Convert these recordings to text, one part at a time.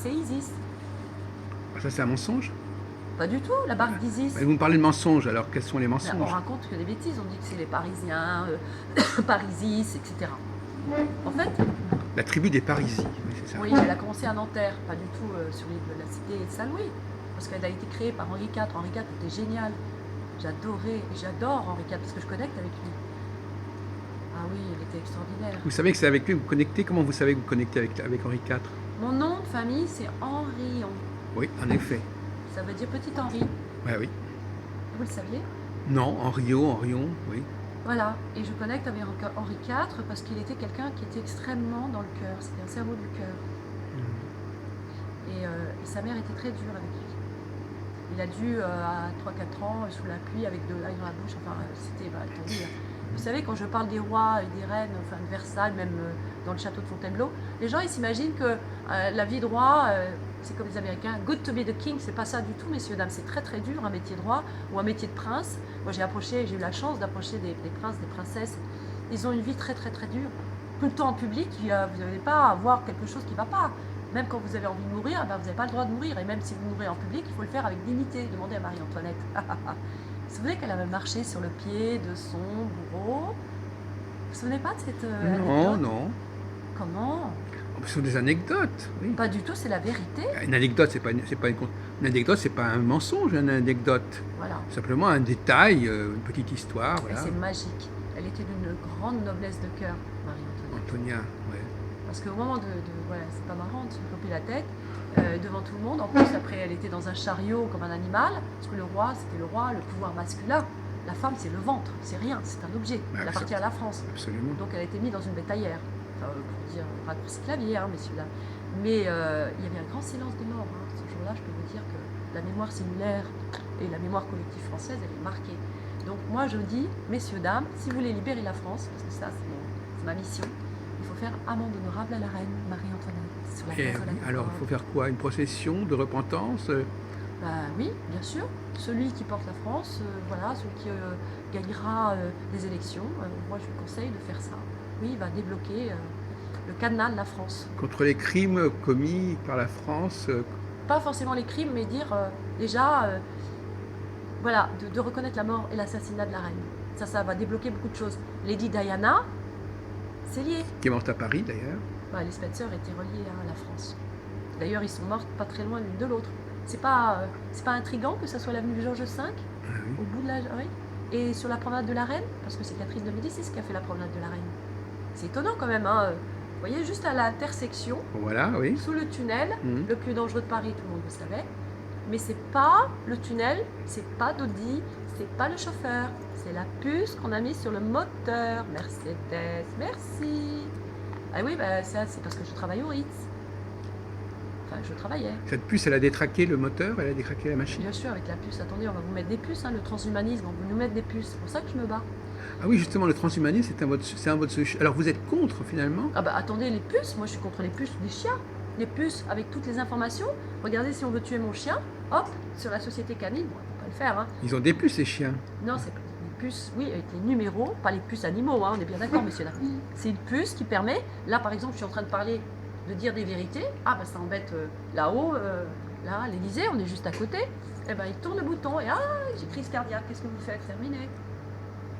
c'est Isis. Ah, ça, c'est un mensonge? Pas du tout, la barque d'Isis. Mais vous me parlez de mensonges, alors quels sont les On mensonges? raconte que des bêtises, on dit que c'est les Parisiens, Parisis, etc. En fait, La tribu des Parisis, oui, c'est ça. oui, elle a commencé à Nanterre, pas du tout sur l'île de la Cité de Saint-Louis, parce qu'elle a été créée par Henri IV. Henri IV était génial. J'adore Henri IV parce que je connecte avec lui. Ah oui, il était extraordinaire. Vous savez que c'est avec lui que vous connectez? Comment vous savez que vous connectez avec Henri IV? Mon nom de famille, c'est Henrion. Oui, en effet. Ça veut dire petit Henri. Ouais, oui. Vous le saviez? Non, Henrion, oui. Voilà. Et je connecte avec Henri IV parce qu'il était quelqu'un qui était extrêmement dans le cœur. C'était un cerveau du cœur. Et sa mère était très dure avec lui. Il a dû, à 3-4 ans, sous la pluie, avec de l'ail dans la bouche, enfin, c'était, attendez, vous savez, quand je parle des rois et des reines, enfin, de Versailles, même dans le château de Fontainebleau, les gens, ils s'imaginent que la vie de roi, c'est comme les Américains, good to be the king, c'est pas ça du tout, messieurs, dames, c'est très très dur, un métier de roi ou un métier de prince. Moi, j'ai eu la chance d'approcher des princes, des princesses, ils ont une vie très très très dure. Tout le temps en public, vous n'allez pas avoir quelque chose qui ne va pas. Même quand vous avez envie de mourir, vous n'avez pas le droit de mourir. Et même si vous mourrez en public, il faut le faire avec dignité. Demandez à Marie-Antoinette. Vous vous souvenez qu'elle avait marché sur le pied de son bourreau? Vous vous souvenez pas de cette Non, anecdote? non. Comment? Oh, ce sont des anecdotes, oui. Pas du tout, c'est la vérité. Une anecdote, une anecdote, c'est pas un mensonge, une anecdote. Voilà. Simplement un détail, une petite histoire, Et voilà. c'est magique. Elle était d'une grande noblesse de cœur, Marie-Antoinette. Antonia, ouais. Parce qu'au moment voilà, c'est pas marrant de se couper la tête devant tout le monde. En plus, après, elle était dans un chariot comme un animal, parce que le roi, c'était le pouvoir masculin. La femme, c'est le ventre, c'est rien, c'est un objet. Bah, Il appartient à la France. Absolument. Donc, elle a été mise dans une bétaillère. Enfin, pour dire raccourci clavier, hein, messieurs, dames. Mais il y avait un grand silence des morts. Hein. Ce jour-là, je peux vous dire que la mémoire cellulaire et la mémoire collective française, elle est marquée. Donc, moi, je dis, messieurs, dames, si vous voulez libérer la France, parce que ça, c'est ma mission, il faut faire amende honorable à la reine Marie-Antoinette sur la place de la Concorde. Alors, il faut faire quoi? Une procession de repentance? Oui, bien sûr. Celui qui porte la France, voilà, celui qui gagnera des élections, moi je lui conseille de faire ça. Oui, il va débloquer le cadenas de la France. Contre les crimes commis par la France? Pas forcément les crimes, mais dire déjà, voilà, de reconnaître la mort et l'assassinat de la reine. Ça va débloquer beaucoup de choses. Lady Diana, c'est lié. Qui est morte à Paris, d'ailleurs. Les Spencer étaient reliés à la France. D'ailleurs, ils sont morts pas très loin l'une de l'autre. C'est pas intriguant que ça soit l'avenue Georges V, Oui. au bout de la... Oui. Et sur la promenade de la Reine, parce que c'est Catherine de Médicis qui a fait la promenade de la Reine. C'est étonnant quand même, hein. Vous voyez, juste à l'intersection, Voilà, oui. sous le tunnel, Mhm. le plus dangereux de Paris, tout le monde le savait. Mais c'est pas le tunnel, c'est pas d'Audi, c'est pas le chauffeur, c'est la puce qu'on a mise sur le moteur. Mercedes, merci. Ah oui, ça c'est parce que je travaille au Ritz. Enfin, je travaillais. Cette puce, elle a détraqué le moteur, elle a détraqué la machine. Bien sûr, avec la puce. Attendez, on va vous mettre des puces, hein, le transhumanisme, on va nous mettre des puces. C'est pour ça que je me bats. Ah oui, justement, le transhumanisme, c'est un vote. Alors, vous êtes contre, finalement? Ah attendez, les puces, moi je suis contre les puces des chiens. Les puces avec toutes les informations. Regardez, si on veut tuer mon chien, hop, sur la société canine, bon, on peut pas le faire, hein. Ils ont des puces, les chiens. Non, c'est des puces, oui, avec les numéros, pas les puces animaux, hein, on est bien d'accord, monsieur là. C'est une puce qui permet, là par exemple, je suis en train de parler, de dire des vérités. Ça embête là-haut, là, à l'Élysée, on est juste à côté. Il tourne le bouton et j'ai crise cardiaque, qu'est-ce que vous faites? Terminé.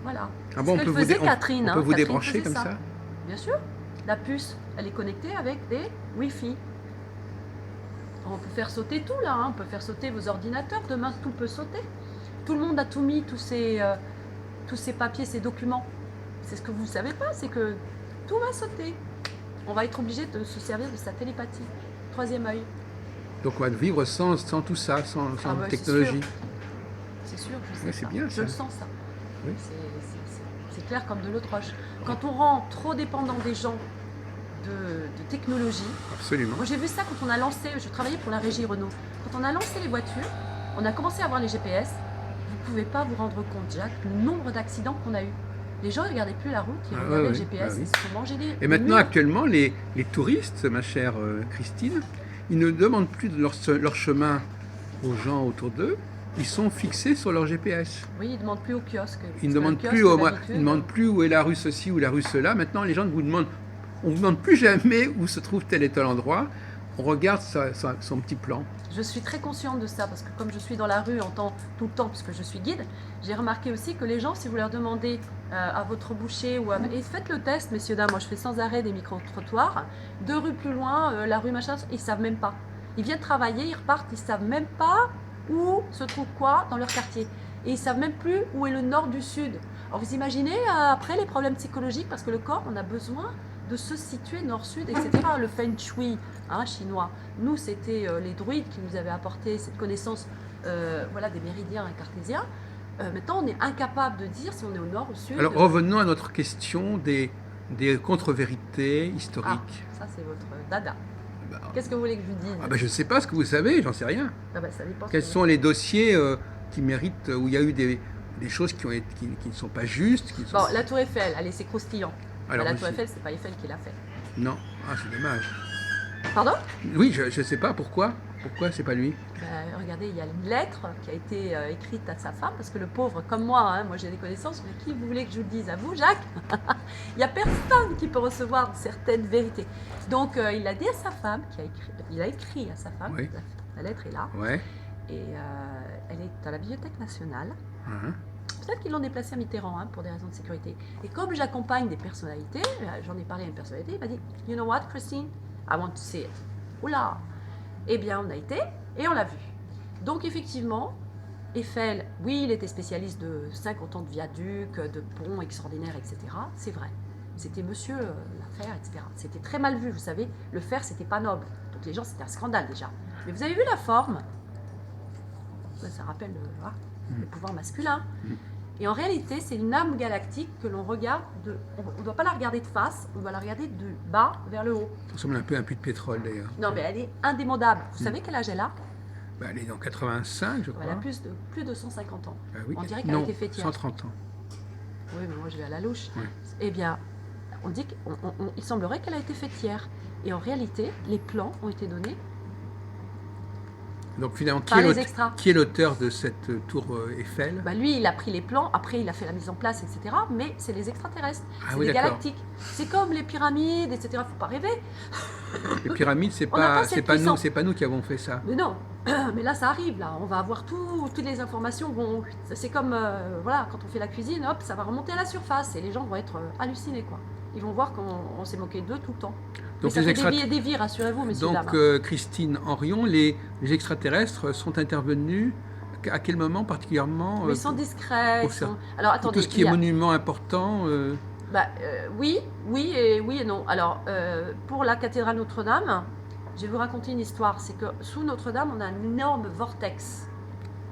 Voilà. Ah bon, ce que faisait Catherine. on peut vous Catherine débrancher faisait comme ça? Bien sûr. La puce, elle est connectée avec des Wi-Fi. On peut faire sauter tout là, hein. On peut faire sauter vos ordinateurs. Demain, tout peut sauter. Tout le monde a tout mis, tous ces papiers, ces documents. C'est ce que vous ne savez pas, c'est que tout va sauter. On va être obligé de se servir de sa télépathie. Troisième œil. Donc, on va vivre sans tout ça, sans technologie. C'est sûr, je sais Ouais, ça. c'est bien, Je ça. le sens, ça. Oui. C'est clair comme de l'eau de roche. Quand on rend trop dépendant des gens de technologie, Absolument. moi j'ai vu ça quand on a lancé, je travaillais pour la régie Renault, quand on a lancé les voitures, on a commencé à avoir les GPS, vous ne pouvez pas vous rendre compte, Jacques, le nombre d'accidents qu'on a eu. Les gens ne regardaient plus la route, ils regardaient le GPS, ils se sont mangés des... Et maintenant, actuellement, les touristes, ma chère Christine, ils ne demandent plus de leur chemin aux gens autour d'eux, ils sont fixés sur leur GPS. Oui, ils ne demandent plus au kiosque. Ils ne demandent plus où est la rue ceci ou la rue cela. Maintenant, les gens on ne vous demande plus jamais où se trouve tel et tel endroit. on regarde son petit plan. Je suis très consciente de ça parce que comme je suis dans la rue tout le temps puisque je suis guide, j'ai remarqué aussi que les gens, si vous leur demandez à votre boucher et faites le test, messieurs dames, moi je fais sans arrêt des micro-trottoirs, 2 rues plus loin, la rue machin, ils savent même pas. Ils viennent travailler, ils repartent, ils savent même pas où se trouve quoi dans leur quartier. Et ils savent même plus où est le nord du sud. Alors vous imaginez après les problèmes psychologiques parce que le corps, on a besoin de se situer nord-sud, etc. Le feng shui chinois. Nous, c'était les druides qui nous avaient apporté cette connaissance des méridiens cartésiens. Maintenant, on est incapable de dire si on est au nord ou au sud. Alors revenons à notre question des contre-vérités historiques. Ça, c'est votre dada. Bah, Qu'est-ce que vous voulez que je vous dise? Je ne sais pas ce que vous savez, j'en sais rien. Ça dépend. Quels sont les dossiers qui méritent, où il y a eu des choses qui ne sont pas justes Bon, la tour Eiffel, allez, c'est croustillant. Alors, la tour Eiffel, c'est pas Eiffel qui l'a fait. Non, c'est dommage. Pardon? Oui, je ne sais pas pourquoi. Pourquoi c'est pas lui? Regardez, il y a une lettre qui a été écrite à sa femme, parce que le pauvre, comme moi, moi j'ai des connaissances, mais qui vous voulez que je vous le dise? À vous, Jacques? Il n'y a personne qui peut recevoir certaines vérités. Donc il a dit à sa femme, il a écrit à sa femme, oui. La lettre est là, ouais. Et elle est à la Bibliothèque nationale. Uh-huh. Peut-être qu'ils l'ont déplacée à Mitterrand pour des raisons de sécurité. Et comme j'accompagne des personnalités, j'en ai parlé à une personnalité, il m'a dit « You know what, Christine? I want to see it. » Oula! Eh bien, on a été et on l'a vu. Donc, effectivement, Eiffel, oui, il était spécialiste de 50 ans de viaducs, de ponts extraordinaires, etc. C'est vrai. C'était monsieur l'affaire, etc. C'était très mal vu, vous savez. Le fer, c'était pas noble. Donc, les gens, c'était un scandale déjà. Mais vous avez vu la forme? Ça rappelle le pouvoir masculin. Et en réalité, c'est une âme galactique que l'on regarde on ne doit pas la regarder de face, on doit la regarder de bas vers le haut. Ça ressemble un peu à un puits de pétrole d'ailleurs. Non, mais elle est indémodable. Vous savez quel âge elle a? Elle est dans 85, je crois. Elle a plus de 150 ans. Oui. On dirait qu'elle a été fêtière. 130 ans. Oui, mais moi je vais à la louche. Oui. Eh bien, on dit qu'il semblerait qu'elle a été fêtière. Et en réalité, les plans ont été donnés. Donc finalement, qui est l'auteur de cette tour Eiffel? Lui, il a pris les plans, après il a fait la mise en place, etc. Mais c'est les extraterrestres, c'est les galactiques. C'est comme les pyramides, etc. Il ne faut pas rêver. Les pyramides, c'est pas nous qui avons fait ça. Mais non, mais là ça arrive, là. On va avoir toutes les informations. C'est comme quand on fait la cuisine, hop, ça va remonter à la surface et les gens vont être hallucinés, quoi. Ils vont voir qu'on s'est moqué d'eux tout le temps. Donc ça fait des vies, rassurez-vous, messieurs, dames. Donc, Christine Henrion, les extraterrestres sont intervenus à quel moment particulièrement? Mais ils sont discrets. Alors, attendez, tout ce qui est monument important oui et non. Alors, pour la cathédrale Notre-Dame, je vais vous raconter une histoire. C'est que sous Notre-Dame, on a un énorme vortex.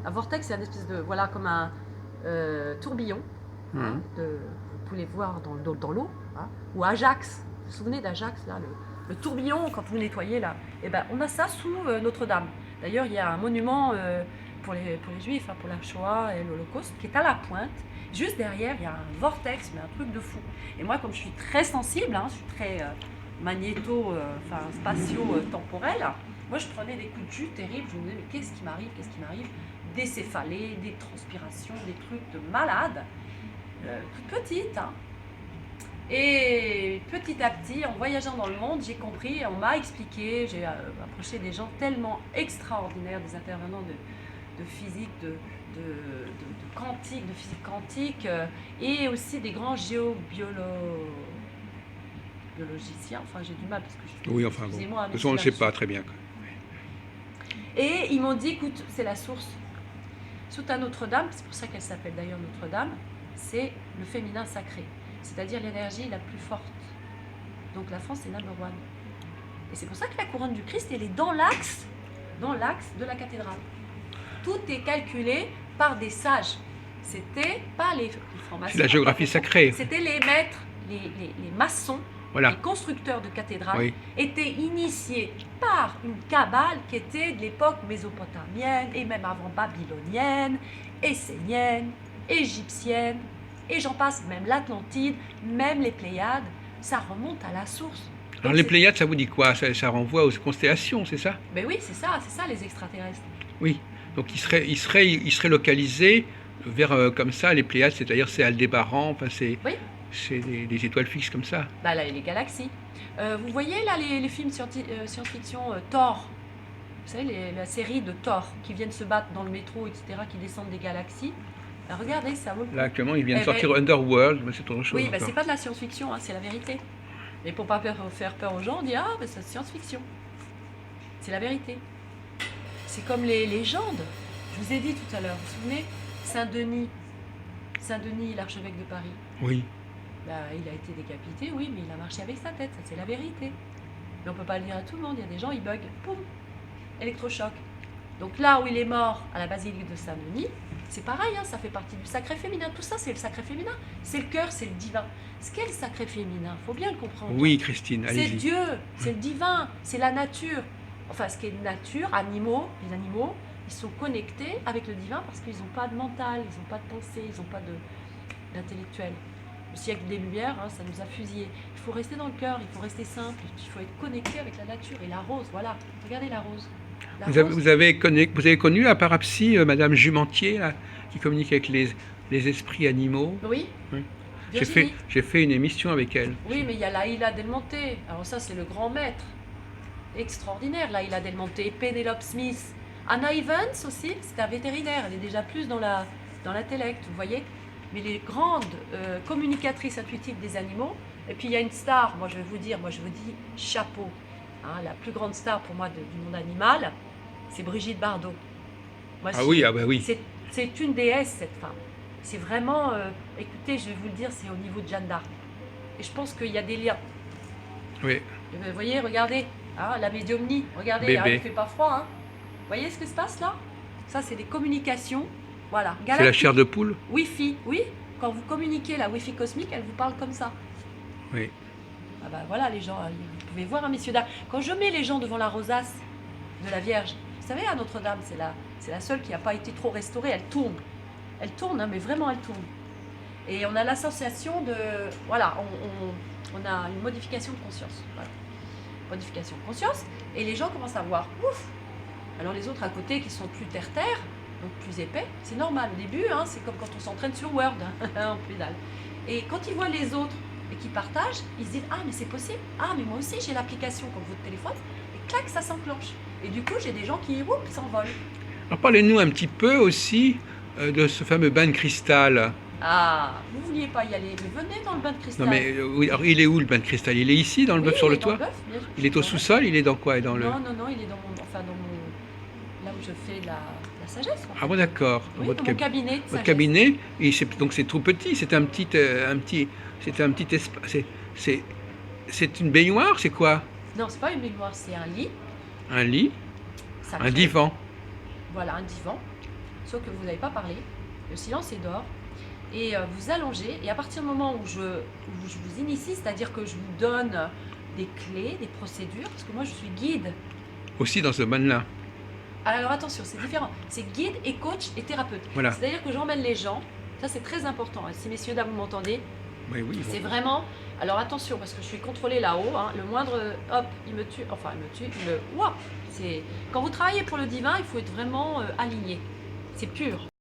Un vortex, c'est une espèce de, comme un tourbillon. Vous pouvez voir dans l'eau. Ou Ajax. Vous vous souvenez d'Ajax, là, le tourbillon, quand vous nettoyez, là? Eh ben, on a ça sous Notre-Dame. D'ailleurs, il y a un monument pour les Juifs, pour la Shoah et l'Holocauste, qui est à la pointe. Juste derrière, il y a un vortex, mais un truc de fou. Et moi, comme je suis très sensible, je suis très spatio-temporel, moi, je prenais des coups de jus terribles. Je me disais, mais qu'est-ce qui m'arrive? Des céphalées, des transpirations, des trucs de malade. Toute petite, Et petit à petit, en voyageant dans le monde, j'ai compris, on m'a expliqué, j'ai approché des gens tellement extraordinaires, des intervenants de physique, de quantique, de physique quantique, et aussi des grands biologiciens. Enfin, j'ai du mal parce que je suis. Oui, enfin bon. De toute façon, on ne sait pas très bien. Et ils m'ont dit, écoute, c'est la source. Sous ta Notre-Dame, c'est pour ça qu'elle s'appelle d'ailleurs Notre-Dame, c'est le féminin sacré. C'est-à-dire l'énergie la plus forte. Donc la France est number one. Et c'est pour ça que la couronne du Christ, elle est dans l'axe de la cathédrale. Tout est calculé par des sages. C'était pas les francs-maçons. C'est la géographie sacrée. C'était les maîtres, les maçons, les constructeurs de cathédrales, étaient initiés par une cabale qui était de l'époque mésopotamienne et même avant babylonienne, essénienne, égyptienne. Et j'en passe, même l'Atlantide, même les Pléiades, ça remonte à la source. Alors les Pléiades, ça vous dit quoi? Ça renvoie aux constellations, c'est ça? Ben oui, c'est ça les extraterrestres. Oui, donc il serait localisé vers comme ça, les Pléiades, c'est-à-dire c'est Aldébaran, Oui. c'est des étoiles fixes comme ça. Bah là, les galaxies. Vous voyez là les films science-fiction Thor, vous savez, la série de Thor, qui viennent se battre dans le métro, etc., qui descendent des galaxies. Ben, regardez, ça vaut le coup. Là, actuellement, ils viennent de Eh ben, sortir Underworld, mais c'est autre chose. oui, ben, encore. c'est pas de la science-fiction, hein, c'est la vérité. Mais pour pas faire peur aux gens, on dit ah, ben, c'est science-fiction. C'est la vérité. C'est comme les légendes. Je vous ai dit tout à l'heure, vous vous souvenez, Saint-Denis, l'archevêque de Paris. Oui. Ben, il a été décapité, oui, mais il a marché avec sa tête, ça c'est la vérité. Mais on peut pas le dire à tout le monde, il y a des gens, ils bug, poum, électrochoc. Donc là où il est mort, à la basilique de Saint-Denis, c'est pareil, hein, ça fait partie du sacré féminin. Tout ça, c'est le sacré féminin. C'est le cœur, c'est le divin. Ce qu'est le sacré féminin, il faut bien le comprendre. Oui, Christine, C'est allez-y. Dieu, c'est le divin, c'est la nature. Enfin, ce qui est nature, les animaux, ils sont connectés avec le divin parce qu'ils n'ont pas de mental, ils n'ont pas de pensée, ils n'ont pas d'intellectuel. Le siècle des Lumières, hein, ça nous a fusillés. Il faut rester dans le cœur, il faut rester simple, il faut être connecté avec la nature. Et la rose, voilà, regardez la rose. Vous avez connu à Parapsy Madame Jumentier, là, qui communique avec les esprits animaux. Oui. Oui. Virginie. J'ai fait une émission avec elle. Oui, mais il y a Laïla Del Monte. Alors ça, c'est le grand maître. Extraordinaire, Laïla Del Monte. Penelope Smith. Anna Evans aussi, c'est un vétérinaire. Elle est déjà plus dans l'intellect, vous voyez. Mais les grandes communicatrices intuitives des animaux. Et puis il y a une star, moi je vais vous dire, moi je vous dis chapeau. Hein, la plus grande star pour moi du monde animal, c'est Brigitte Bardot. Moi, Ah oui, ah bah oui. C'est une déesse, cette femme. C'est vraiment, écoutez, je vais vous le dire, c'est au niveau de Jeanne d'Arc. Et je pense qu'il y a des liens. Oui. Vous voyez, regardez, hein, la médiumnie, regardez, Bébé. hein, il ne fait pas froid. Hein. Vous voyez ce qui se passe là? Ça, c'est des communications. Voilà. C'est la chair de poule? Wi-Fi, oui. Quand vous communiquez la Wi-Fi cosmique, elle vous parle comme ça. Oui. Ah bah voilà, les gens, vous pouvez voir, hein, messieurs, dames. Quand je mets les gens devant la rosace de la Vierge, vous savez, à Notre-Dame, c'est la seule qui n'a pas été trop restaurée, elle tourne. Elle tourne, hein, mais vraiment elle tourne. Et on a l'association de... Voilà, on a une modification de conscience. Voilà. Modification de conscience. Et les gens commencent à voir, ouf. Alors les autres à côté qui sont plus terre-terre, donc plus épais, c'est normal. Au début, hein, c'est comme quand on s'entraîne sur Word, hein, en pédale. Et quand ils voient les autres et qu'ils partagent, ils se disent, ah mais c'est possible, ah mais moi aussi j'ai l'application comme votre téléphone, et clac, ça s'enclenche. Et du coup, j'ai des gens qui s'envolent. Alors parlez-nous un petit peu aussi de ce fameux bain de cristal. Ah, vous ne vouliez pas y aller, mais venez dans le bain de cristal. Non mais oui, alors il est où le bain de cristal? Il est ici, dans le bœuf, sur le toit? Il est au sous-sol? Il est dans quoi? Non, il est dans mon... Là où je fais la sagesse. En fait. Ah bon, d'accord. Oui, dans mon cabinet de votre sagesse. cabinet, et donc c'est tout petit, c'est un petit espace. C'est une baignoire, c'est quoi? Non, c'est pas une baignoire, c'est un lit. Un lit? Sacré. Un divan? Voilà, un divan. Sauf que vous n'avez pas parlé. Le silence est d'or. Et vous allongez. Et à partir du moment où je vous initie, c'est-à-dire que je vous donne des clés, des procédures, parce que moi je suis guide. Aussi dans ce domaine-là. Alors attention, c'est différent. C'est guide et coach et thérapeute. Voilà. C'est-à-dire que j'emmène les gens. Ça, c'est très important. Si messieurs, dames, vous m'entendez, Oui, oui. c'est vraiment... Alors attention, parce que je suis contrôlée là-haut. Hein, le moindre... Hop, il me tue. Enfin, il me tue. Ouah, quand vous travaillez pour le divin, il faut être vraiment aligné. C'est pur.